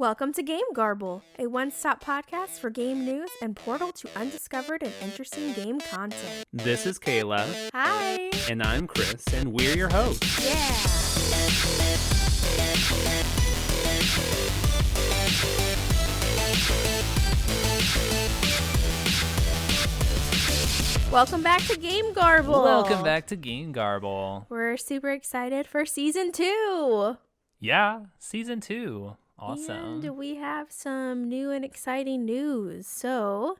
Welcome to Game Garble, a one-stop podcast for game news and portal to undiscovered and interesting game content. This is Kayla. Hi! And I'm Chris, and we're your hosts. Yeah! Welcome back to Game Garble! Welcome back to Game Garble. We're super excited for Season 2! Yeah, Season 2. Awesome. And we have some new and exciting news. So,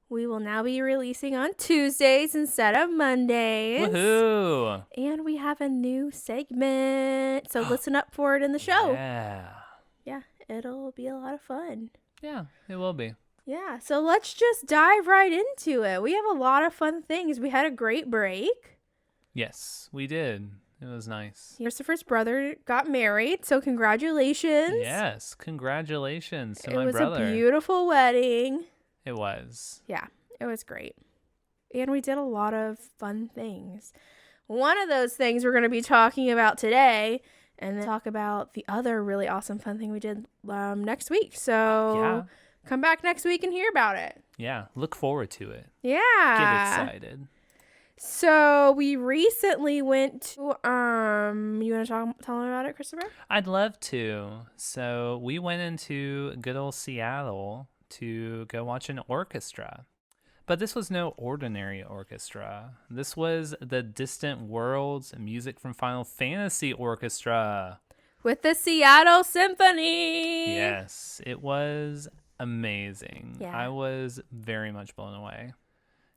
we will now be releasing on Tuesdays instead of Mondays. Woohoo! And we have a new segment. So, listen up for it in the show. Yeah, it'll be a lot of fun. Yeah, it will be. Yeah, so let's just dive right into it. We have a lot of fun things. We had a great break. Yes, we did. It was nice. Christopher's brother got married, so congratulations. Yes, congratulations to my brother. It was a beautiful wedding. It was. Yeah, it was great. And we did a lot of fun things. One of those things we're going to be talking about today, and then talk about the other really awesome fun thing we did next week. So come back next week and hear about it. Yeah, look forward to it. Yeah. Get excited. So we recently went to, you want to tell them about it, Christopher? I'd love to. So we went into good old Seattle to go watch an orchestra. But this was no ordinary orchestra. This was the Distant Worlds music from Final Fantasy Orchestra. With the Seattle Symphony. Yes, it was amazing. Yeah. I was very much blown away.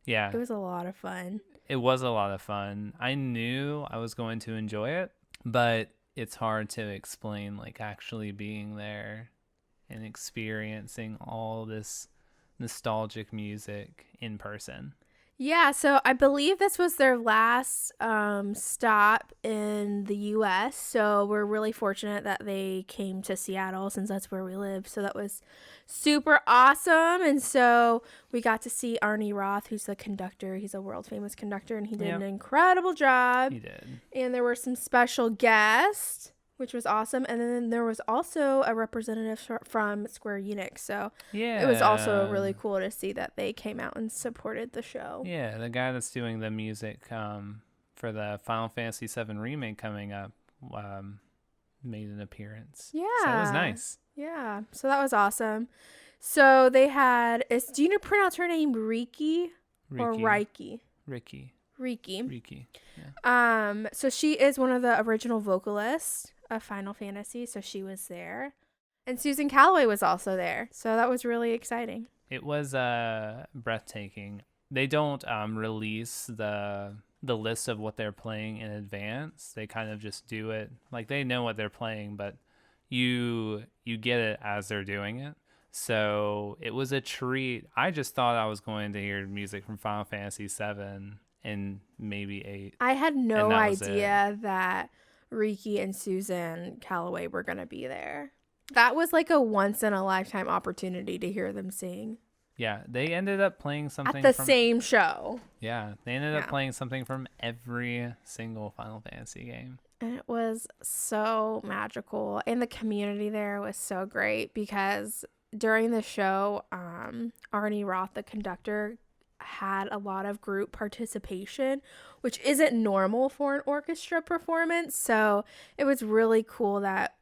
Yeah. It was a lot of fun. It was a lot of fun. I knew I was going to enjoy it, but it's hard to explain, like, actually being there and experiencing all this nostalgic music in person. Yeah, so I believe this was their last stop in the U.S., so we're really fortunate that they came to Seattle since that's where we live, so that was super awesome. And so we got to see Arnie Roth, who's the conductor. He's a world-famous conductor, and he did an incredible job. He did. And there were some special guests, which was awesome. And then there was also a representative from Square Enix. So it was also really cool to see that they came out and supported the show. Yeah, the guy that's doing the music for the Final Fantasy VII Remake coming up made an appearance. Yeah. So it was nice. Yeah. So that was awesome. So they had, do you pronounce her name Rikki or Rikki? Rikki. Rikki. Yeah. So she is one of the original vocalists of Final Fantasy, so she was there. And Susan Calloway was also there. So that was really exciting. It was breathtaking. They don't release the list of what they're playing in advance. They kind of just do it. Like, they know what they're playing, but you get it as they're doing it. So it was a treat. I just thought I was going to hear music from Final Fantasy VII and maybe 8. I had no idea that Rikki and Susan Calloway were going to be there. That was like a once-in-a-lifetime opportunity to hear them sing. Yeah, they ended up playing something at the same show. Yeah, they ended up playing something from every single Final Fantasy game. And it was so magical. And the community there was so great because during the show, Arnie Roth, the conductor, had a lot of group participation, which isn't normal for an orchestra performance. So it was really cool that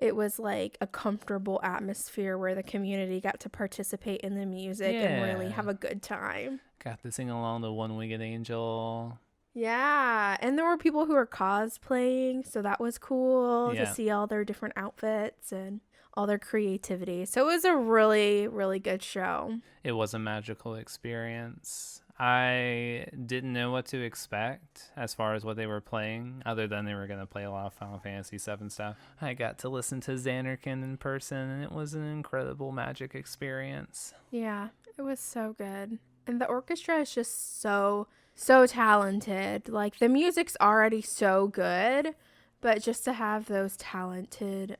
it was like a comfortable atmosphere where the community got to participate in the music and really have a good time. Got to sing along to One Winged Angel. Yeah, and there were people who were cosplaying, so that was cool to see all their different outfits and all their creativity. So it was a really, really good show. It was a magical experience. I didn't know what to expect as far as what they were playing, other than they were going to play a lot of Final Fantasy VII stuff. I got to listen to Xanarkin in person, and it was an incredible magic experience. Yeah, it was so good. And the orchestra is just so talented. Like, the music's already so good, but just to have those talented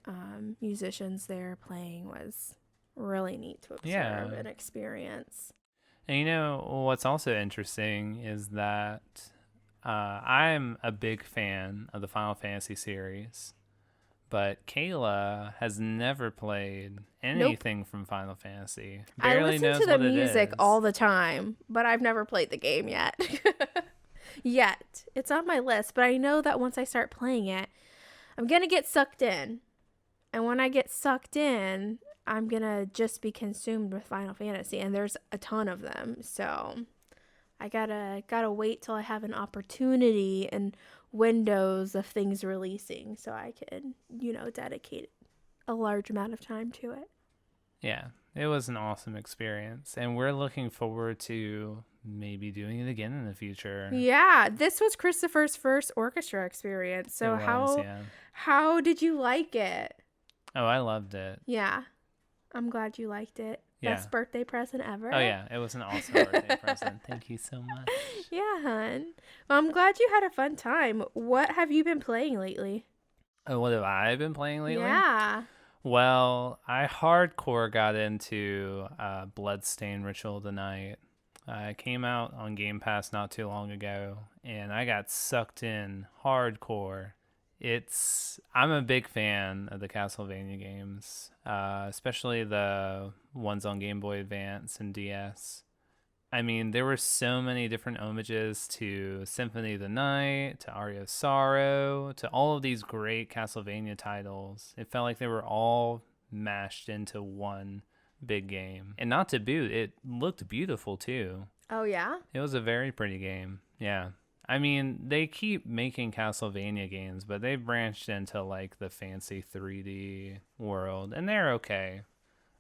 musicians there playing was really neat to observe and experience. And you know, what's also interesting is that I'm a big fan of the Final Fantasy series, but Kayla has never played Nope. anything from Final Fantasy. I Barely listen knows to the what it music is. all the time, but I've never played the game yet. Yet. It's on my list, but I know that once I start playing it, I'm going to get sucked in. And when I get sucked in, I'm going to just be consumed with Final Fantasy, and there's a ton of them. So I gotta wait till I have an opportunity and windows of things releasing so I can, dedicate a large amount of time to it. Yeah, it was an awesome experience, and we're looking forward to maybe doing it again in the future. Yeah, this was Christopher's first orchestra experience. So Yeah. how did you like it? Oh, I loved it. Yeah, I'm glad you liked it. Yeah. Best birthday present ever. Oh yeah, it was an awesome birthday present. Thank you so much. Yeah, hun. Well, I'm glad you had a fun time. What have you been playing lately? Oh, what have I been playing lately? Yeah. Well, I hardcore got into Bloodstained Ritual of the Night. It came out on Game Pass not too long ago, and I got sucked in hardcore. I'm a big fan of the Castlevania games, especially the ones on Game Boy Advance and DS. I mean, there were so many different homages to Symphony of the Night, to Aria of Sorrow, to all of these great Castlevania titles. It felt like they were all mashed into one big game. And not to boot, it looked beautiful too. Oh, yeah? It was a very pretty game. Yeah. I mean, they keep making Castlevania games, but they've branched into like the fancy 3D world, and they're okay.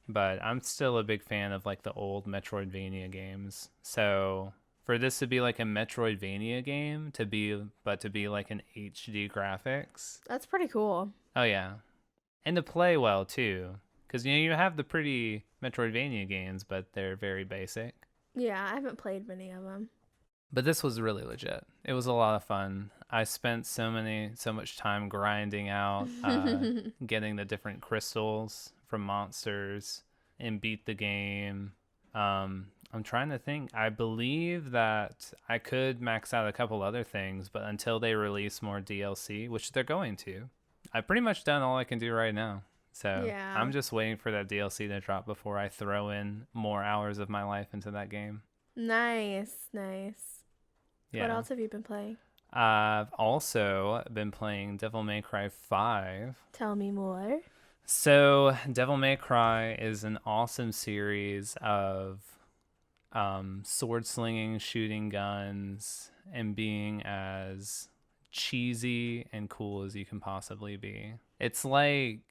But I'm still a big fan of like the old Metroidvania games. So for this to be like a Metroidvania game, to be like an HD graphics. That's pretty cool. Oh yeah. And to play well too. Because you have the pretty Metroidvania games, but they're very basic. Yeah, I haven't played many of them. But this was really legit. It was a lot of fun. I spent so much time grinding out, getting the different crystals from monsters, and beat the game. I'm trying to think. I believe that I could max out a couple other things, but until they release more DLC, which they're going to, I've pretty much done all I can do right now. So Yeah. I'm just waiting for that DLC to drop before I throw in more hours of my life into that game. Nice. Yeah. What else have you been playing? I've also been playing Devil May Cry 5. Tell me more. So, Devil May Cry is an awesome series of sword slinging, shooting guns, and being as cheesy and cool as you can possibly be. It's like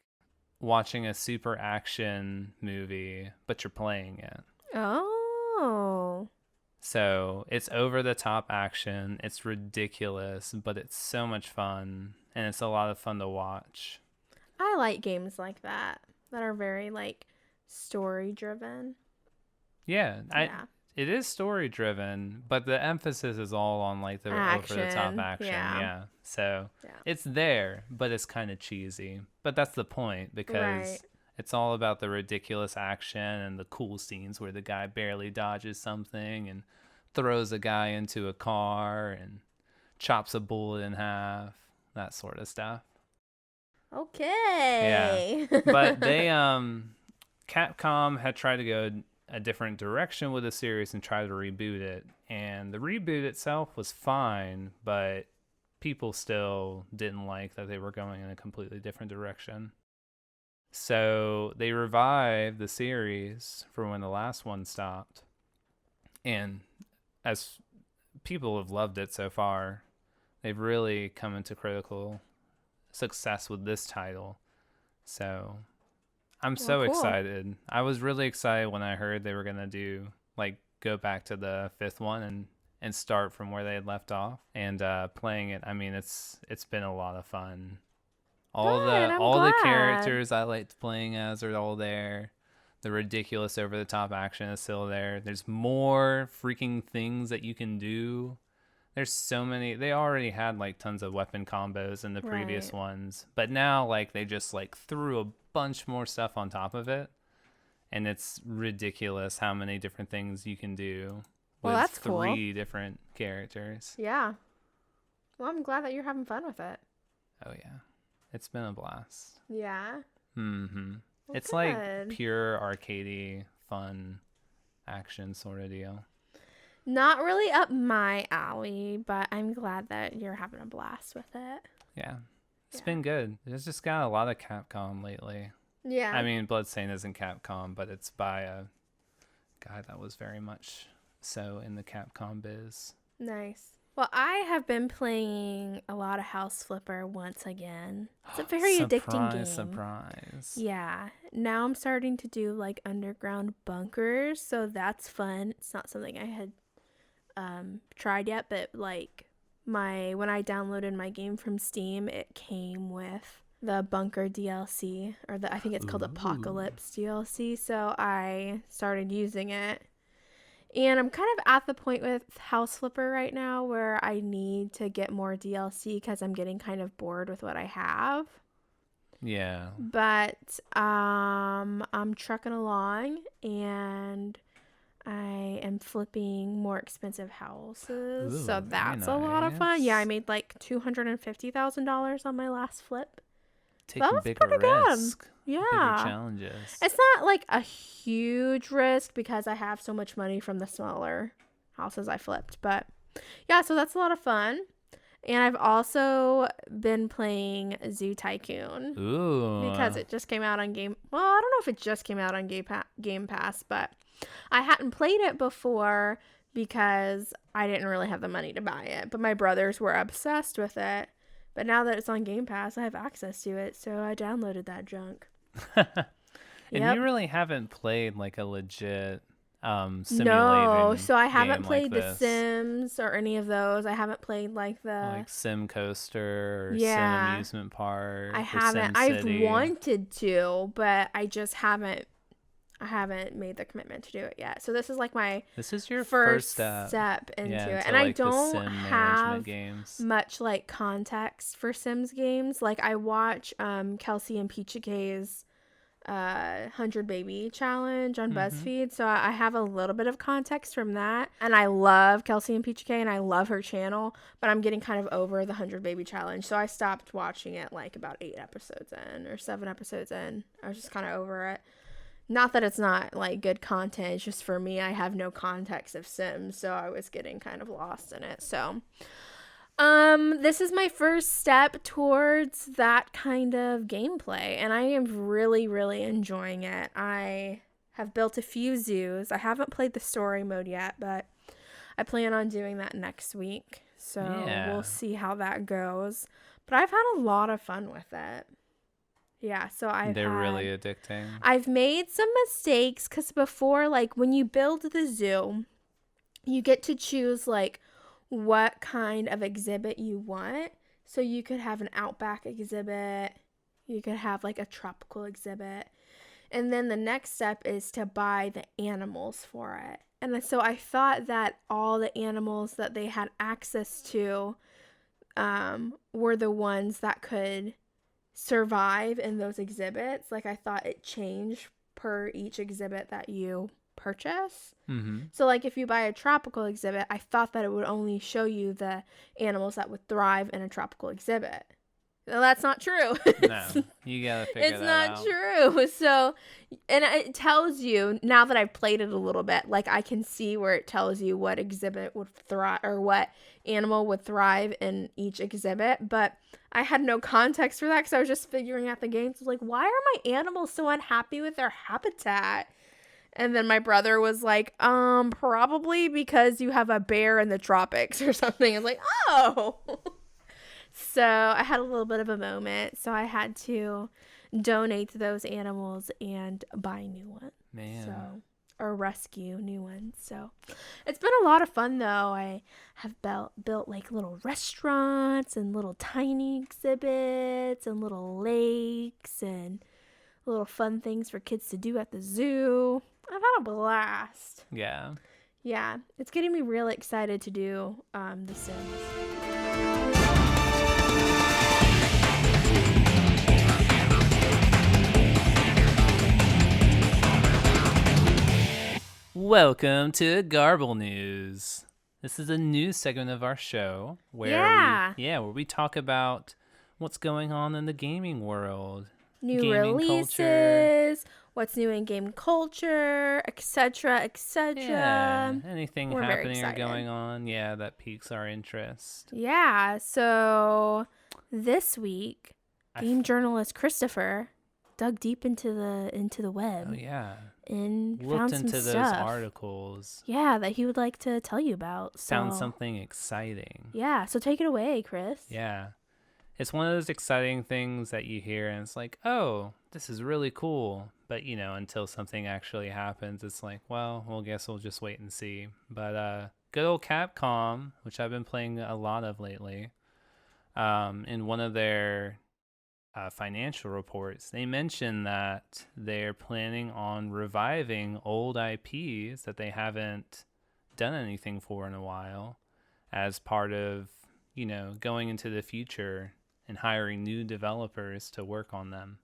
watching a super action movie, but you're playing it. Oh. So it's over the top action. It's ridiculous, but it's so much fun, and it's a lot of fun to watch. I like games like that are very like story driven. Yeah, it is story driven, but the emphasis is all on like the over the top action. Yeah. So it's there, but it's kind of cheesy. But that's the point, because it's all about the ridiculous action and the cool scenes where the guy barely dodges something and throws a guy into a car and chops a bullet in half, that sort of stuff. Okay. Yeah. But they Capcom had tried to go a different direction with the series and try to reboot it. And the reboot itself was fine, but people still didn't like that they were going in a completely different direction. So they revived the series for when the last one stopped. And as people have loved it so far, they've really come into critical success with this title. So I'm so excited. I was really excited when I heard they were going to go back to the fifth one and start from where they had left off. And playing it, I mean, it's been a lot of fun. All the characters I liked playing as are all there. The ridiculous over the top action is still there. There's more freaking things that you can do. There's so many. They already had like tons of weapon combos in the previous ones, but now like they just like threw a bunch more stuff on top of it, and it's ridiculous how many different things you can do with three different characters. Yeah. Well, I'm glad that you're having fun with it. Oh yeah. It's been a blast. Yeah. Mm-hmm. Well, It's good. like pure arcadey, fun action sort of deal. Not really up my alley, but I'm glad that you're having a blast with it. Yeah. It's Yeah. been good. There's just got a lot of Capcom lately. Yeah. I mean, Bloodstained isn't Capcom, but it's by a guy that was very much so in the Capcom biz. Nice. Well, I have been playing a lot of House Flipper once again. It's a very addicting game. Surprise. Yeah. Now I'm starting to do like underground bunkers, so that's fun. It's not something I had tried yet, but like when I downloaded my game from Steam, it came with the bunker DLC, or I think it's called Apocalypse DLC, so I started using it. And I'm kind of at the point with House Flipper right now where I need to get more DLC because I'm getting kind of bored with what I have. Yeah. But I'm trucking along, and I am flipping more expensive houses. Ooh, so that's a lot of fun. Yeah, I made like $250,000 on my last flip. Taking bigger risk. Yeah. Bigger challenges. It's not like a huge risk because I have so much money from the smaller houses I flipped. But yeah, so that's a lot of fun. And I've also been playing Zoo Tycoon. Ooh. Because it just came out on Well, I don't know if it just came out on Game Pass, but I hadn't played it before because I didn't really have the money to buy it. But my brothers were obsessed with it. But now that it's on Game Pass, I have access to it, so I downloaded that junk. And you really haven't played like a legit simulating No, so I haven't game played like The this. Sims or any of those. I haven't played like Sim Coaster or Sim Amusement Park. I or haven't. Sim I've City. wanted to, but I just haven't. I haven't made the commitment to do it yet. So this is like my your first step into it, into, and like, I don't the Sim have management games. much like context for Sims games. Like I watch Kelsey and Peachy K's 100 Baby Challenge on BuzzFeed, so I have a little bit of context from that, and I love Kelsey and Peachy K, and I love her channel, but I'm getting kind of over the 100 Baby Challenge, so I stopped watching it like about 8 episodes in or 7 episodes in. I was just kind of over it. Not that it's not like good content, it's just for me, I have no context of Sims, so I was getting kind of lost in it. So this is my first step towards that kind of gameplay, and I am really, really enjoying it. I have built a few zoos. I haven't played the story mode yet, but I plan on doing that next week. So we'll see how that goes. But I've had a lot of fun with it. Yeah, so they're really addicting. I've made some mistakes because before, like when you build the zoo, you get to choose like what kind of exhibit you want. So you could have an outback exhibit, you could have like a tropical exhibit, and then the next step is to buy the animals for it. And so I thought that all the animals that they had access to were the ones that could survive in those exhibits. Like I thought it changed per each exhibit that you purchase. So like if you buy a tropical exhibit, I thought that it would only show you the animals that would thrive in a tropical exhibit. No, that's not true. No, you gotta figure that out. It's not true. So, and it tells you, now that I've played it a little bit, like I can see where it tells you what exhibit would thrive or what animal would thrive in each exhibit. But I had no context for that because I was just figuring out the game. So I was like, why are my animals so unhappy with their habitat? And then my brother was like, probably because you have a bear in the tropics or something. I was like, oh. So I had a little bit of a moment. So I had to donate those animals and buy new ones. Man. So, or rescue new ones. So it's been a lot of fun though. I have built like little restaurants and little tiny exhibits and little lakes and little fun things for kids to do at the zoo. I've had a blast. Yeah. Yeah. It's getting me really excited to do The Sims. Welcome to Garble News. This is a news segment of our show where we talk about what's going on in the gaming world. New Gaming releases, culture. what's new in game culture, etc., etc. Yeah, anything We're very happening or excited. going on, that piques our interest. Yeah, so this week, game journalist Christopher dug deep into the web. Oh yeah. And Looked found some into those stuff. articles. Yeah, that he would like to tell you about. So, Found something exciting. Yeah, so take it away, Chris. Yeah. It's one of those exciting things that you hear and it's like, oh, this is really cool. But, until something actually happens, it's like, well, guess we'll just wait and see. But good old Capcom, which I've been playing a lot of lately, in one of their financial reports, they mentioned that they're planning on reviving old IPs that they haven't done anything for in a while as part of, going into the future and hiring new developers to work on them.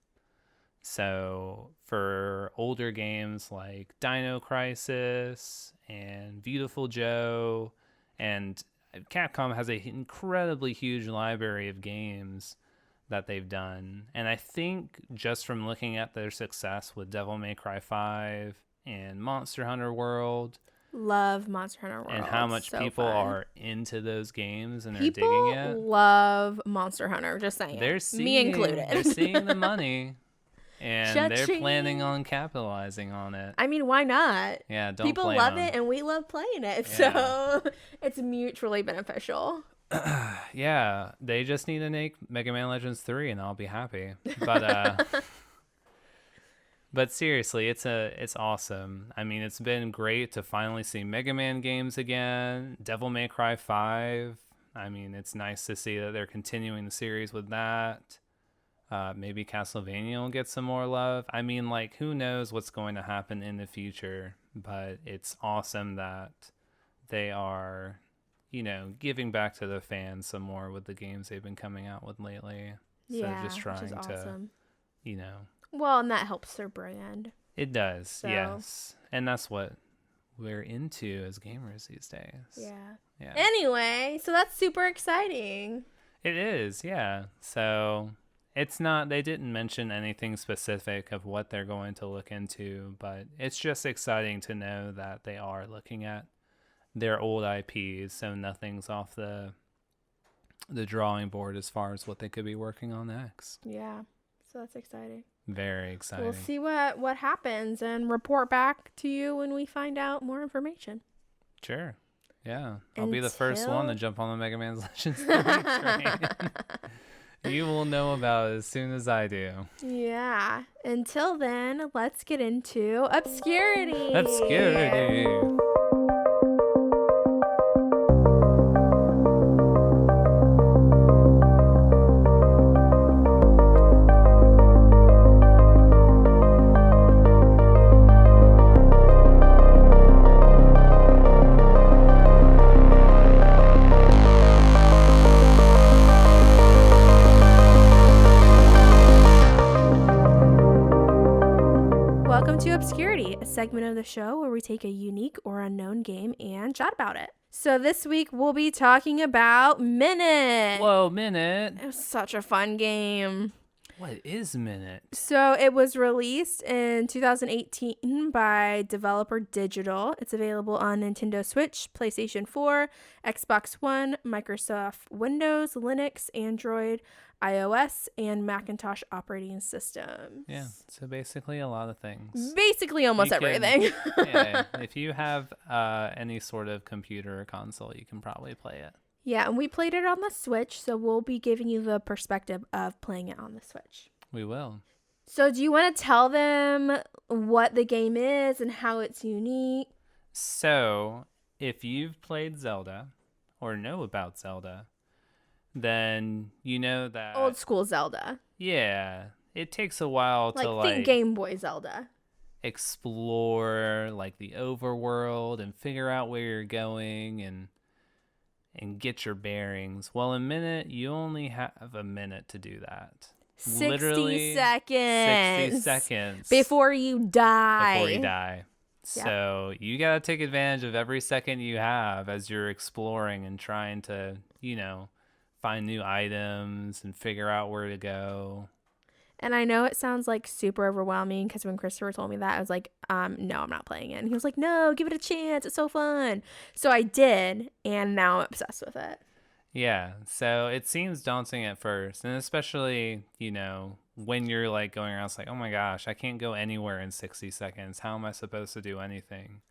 So for older games like Dino Crisis and Beautiful Joe, and Capcom has an incredibly huge library of games that they've done. And I think just from looking at their success with Devil May Cry 5 and Monster Hunter World, love Monster Hunter World. And how much people are into those games and are digging it. People love Monster Hunter, just saying. Me included. They're seeing the money. And Cha-ching. They're planning on capitalizing on it. I mean, why not? Yeah, don't People blame love them. it and we love playing it. Yeah. So it's mutually beneficial. Yeah, they just need to make Mega Man Legends 3 and I'll be happy. But but seriously, it's awesome. I mean, it's been great to finally see Mega Man games again. Devil May Cry 5. I mean, it's nice to see that they're continuing the series with that. Maybe Castlevania will get some more love. I mean, like, who knows what's going to happen in the future, but it's awesome that they are, giving back to the fans some more with the games they've been coming out with lately. Yeah, so just trying which is awesome. to, Well, and that helps their brand. It does, So. yes. And that's what we're into as gamers these days. Yeah. Anyway, so that's super exciting. It is, yeah. So it's not, they didn't mention anything specific of what they're going to look into, but it's just exciting to know that they are looking at their old IPs, so nothing's off the drawing board as far as what they could be working on next. Yeah, so that's exciting. Very exciting. We'll see what happens and report back to you when we find out more information. Sure. Yeah. I'll be the first one to jump on the Mega Man Legends 3 train. You will know about it as soon as I do. Yeah. Until then, let's get into Obscurity. Obscurity. Obscurity, a segment of the show where we take a unique or unknown game and chat about it. So this week we'll be talking about Minit. Whoa, Minit. It was such a fun game. What is Minit? So it was released in 2018 by Developer Digital. It's available on Nintendo Switch, PlayStation 4, Xbox One, Microsoft Windows, Linux, Android, iOS, and Macintosh operating systems. Yeah, so basically a lot of things. Basically almost everything. Yeah, if you have any sort of computer or console, you can probably play it. Yeah, and we played it on the Switch, so we'll be giving you the perspective of playing it on the Switch. We will. So do you want to tell them what the game is and how it's unique? So, if you've played Zelda or know about Zelda, then you know that... Old school Zelda. Yeah, it takes a while to think Game Boy Zelda. Explore like the overworld and figure out where you're going and get your bearings. Well, in Minit, you only have a minute to do that. 60 seconds. 60 seconds. Before you die. Yep. So you got to take advantage of every second you have as you're exploring and trying to, find new items and figure out where to go. And I know it sounds like super overwhelming because when Christopher told me that, I was like, no, I'm not playing it. And he was like, no, give it a chance. It's so fun. So I did, and now I'm obsessed with it. Yeah, so it seems daunting at first, and especially, when you're like going around, it's like, oh my gosh, I can't go anywhere in 60 seconds. How am I supposed to do anything?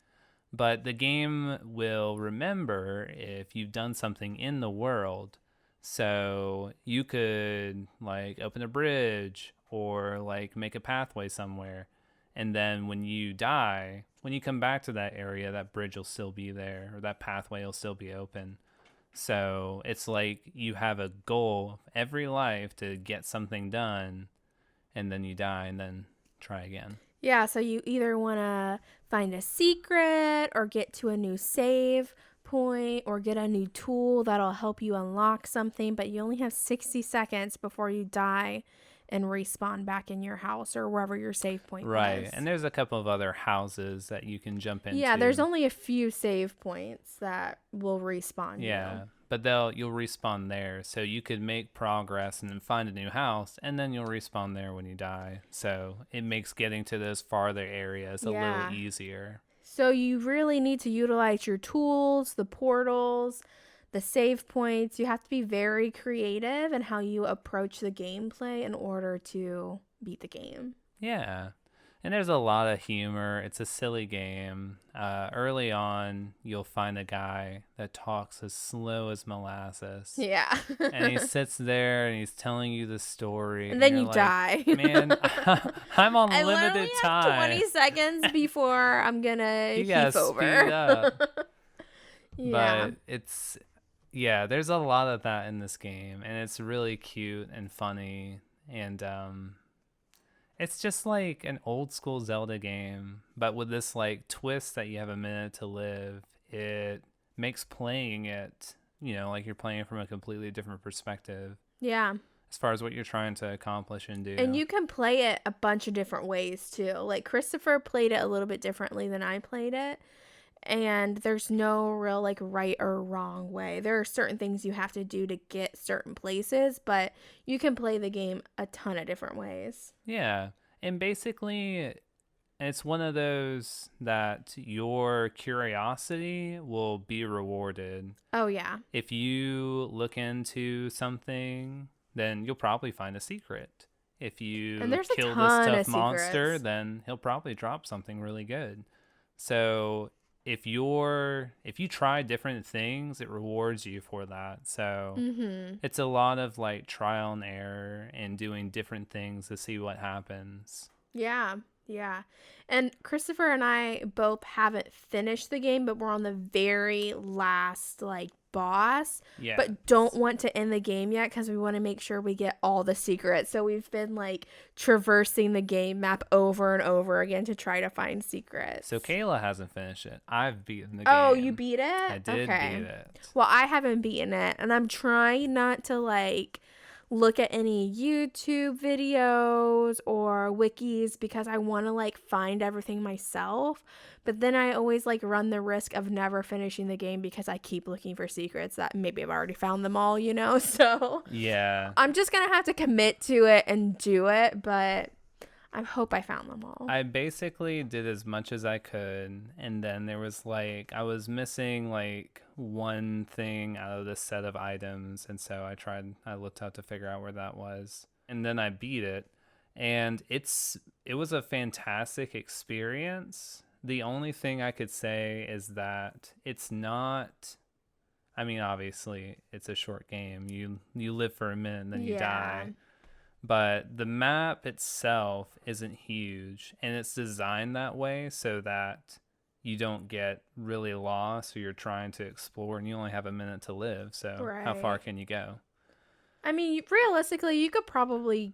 But the game will remember if you've done something in the world. So you could like open a bridge or like make a pathway somewhere. And then when you die, when you come back to that area, that bridge will still be there or that pathway will still be open. So it's like you have a goal every life to get something done, and then you die and then try again. Yeah, so you either want to find a secret or get to a new save point or get a new tool that'll help you unlock something, but you only have 60 seconds before you die and respawn back in your house or wherever your save point Right, was. and there's a couple of other houses that you can jump into. Yeah, there's only a few save points that will respawn you. But you'll respawn there, so you could make progress and then find a new house, and then you'll respawn there when you die. So it makes getting to those farther areas a little easier. So you really need to utilize your tools, the portals, the save points. You have to be very creative in how you approach the gameplay in order to beat the game. Yeah. And there's a lot of humor. It's a silly game. Early on, you'll find a guy that talks as slow as molasses. Yeah. And he sits there and he's telling you the story. And then you like, die. Man, I'm on limited have time. 20 seconds before I'm going to heave over. Speed up. Yeah. But there's a lot of that in this game. And it's really cute and funny. And it's just like an old school Zelda game, but with this like twist that you have a minute to live. It makes playing it, like you're playing it from a completely different perspective. Yeah. As far as what you're trying to accomplish and do. And you can play it a bunch of different ways too. Like Christopher played it a little bit differently than I played it. And there's no real like right or wrong way. There are certain things you have to do to get certain places, but you can play the game a ton of different ways. Yeah. And basically, it's one of those that your curiosity will be rewarded. Oh, yeah. If you look into something, then you'll probably find a secret. If you kill this tough monster, then he'll probably drop something really good. So if you try different things, it rewards you for that. So it's a lot of like trial and error and doing different things to see what happens. Yeah. And Christopher and I both haven't finished the game, but we're on the very last like boss, but don't want to end the game yet because we want to make sure we get all the secrets. So we've been like traversing the game map over and over again to try to find secrets. So Kayla hasn't finished it. I've beaten the game. Oh, you beat it? I did beat it. Well, I haven't beaten it, and I'm trying not to like look at any YouTube videos or wikis because I want to like find everything myself. But then I always like run the risk of never finishing the game because I keep looking for secrets that maybe I've already found them all, So yeah, I'm just going to have to commit to it and do it. But I hope I found them all. I basically did as much as I could. And then there was like, I was missing like one thing out of this set of items. And so I looked out to figure out where that was. And then I beat it. And it was a fantastic experience. The only thing I could say is that it's not, I mean, obviously it's a short game. You live for a minute and then you die. But the map itself isn't huge, and it's designed that way so that you don't get really lost or you're trying to explore and you only have a minute to live. So how far can you go? I mean, realistically, you could probably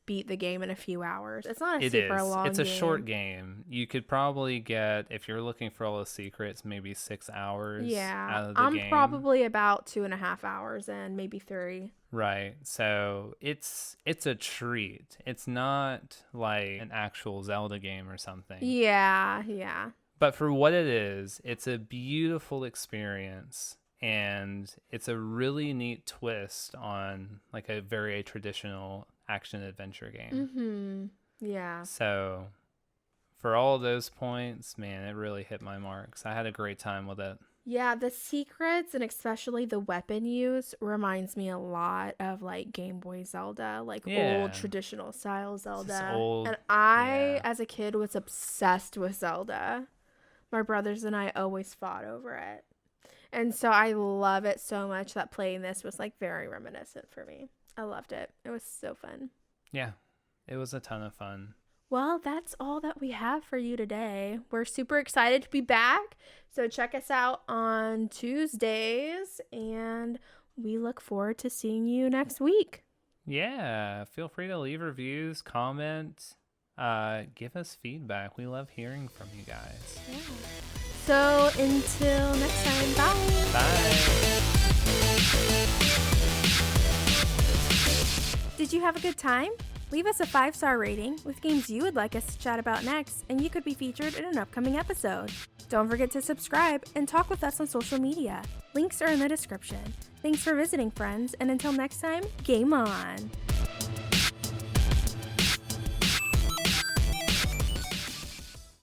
beat the game in a few hours. It's not a super long game. It's a short game. You could probably get, if you're looking for all the secrets, maybe 6 hours out of the game. I'm probably about 2.5 hours in, maybe 3. Right. So it's a treat. It's not like an actual Zelda game or something. Yeah. But for what it is, it's a beautiful experience. and it's a really neat twist on like a very traditional action adventure game. Yeah. So for all those points, man, it really hit my marks. I had a great time with it. Yeah, the secrets and especially the weapon use reminds me a lot of like Game Boy Zelda, like old traditional style Zelda. Old, and I, as a kid, was obsessed with Zelda. My brothers and I always fought over it. And so I love it so much that playing this was like very reminiscent for me. I loved it. It was so fun. Yeah, it was a ton of fun. Well, that's all that we have for you today. We're super excited to be back. So check us out on Tuesdays, and we look forward to seeing you next week. Yeah, feel free to leave reviews, comment, give us feedback. We love hearing from you guys. Yeah. So until next time, bye. Bye. Did you have a good time? Leave us a 5-star rating with games you would like us to chat about next, and you could be featured in an upcoming episode. Don't forget to subscribe and talk with us on social media. Links are in the description. Thanks for visiting, friends, and until next time, game on!